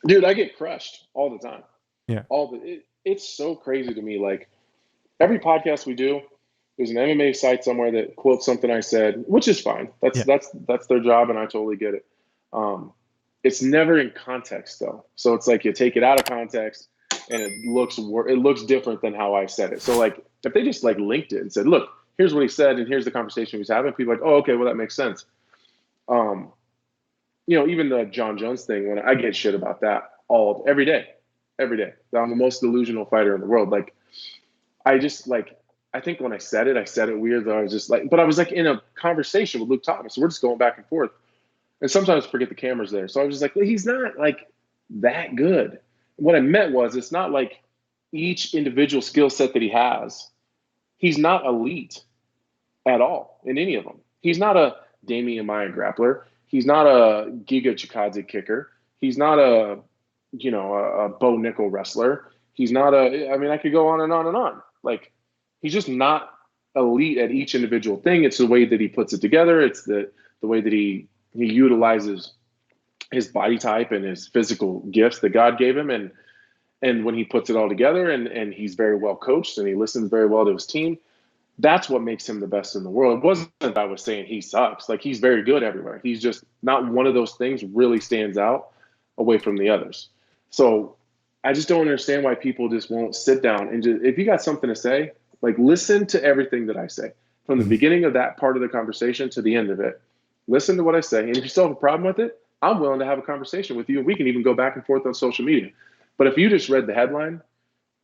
Dude, I get crushed all the time. Yeah. It's so crazy to me. Like every podcast we do, there's an MMA site somewhere that quotes something I said, which is fine. That's Yeah. that's that's their job, and I totally get it. Um, it's never in context though, so it's like you take it out of context, and it looks different than how I said it. So like if they just like linked it and said, "Look, here's what he said, and here's the conversation he was having," people are like, "Oh, okay, well that makes sense." Um, even the John Jones thing, when I get shit about that every day. I'm the most delusional fighter in the world. Like I just like I think when I said it weird. Though I was just like, but I was like in a conversation with Luke Thomas. So we're just going back and forth, and sometimes I forget the camera's there. So I was just like, well, he's not like that good. What I meant was, it's not like each individual skill set that he has. He's not elite at all in any of them. He's not a Damian Maya grappler. He's not a Giga Chikadze kicker. He's not a Bo Nickel wrestler. He's not I mean, I could go on and on and on. Like, he's just not elite at each individual thing. It's the way that he puts it together. It's the way that he utilizes his body type and his physical gifts that God gave him, and when he puts it all together, and he's very well coached and he listens very well to his team. That's what makes him the best in the world. It wasn't that I was saying he sucks. Like, he's very good everywhere. He's just not one of those things really stands out away from the others. So I just don't understand why people just won't sit down and just, if you got something to say, like, listen to everything that I say from the Mhm. beginning of that part of the conversation to the end of it. Listen to what I say. And if you still have a problem with it, I'm willing to have a conversation with you, and we can even go back and forth on social media. But if you just read the headline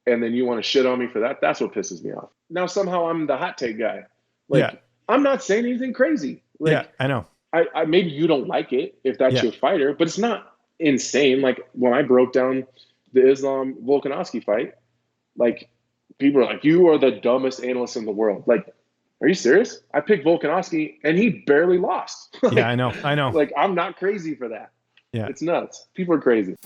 and then you want to shit on me for that, that's what pisses me off. Now somehow I'm the hot take guy. Yeah. Like, I'm not saying anything crazy. Yeah. Like, I know. I maybe you don't like it if that's Yeah. your fighter, but it's not insane. Like, when I broke down the Islam Volkanovski fight, like, people are like, "You are the dumbest analyst in the world." Like, are you serious? I picked Volkanovski and he barely lost. Yeah. I know. I know. Like, I'm not crazy for that. Yeah. It's nuts. People are crazy.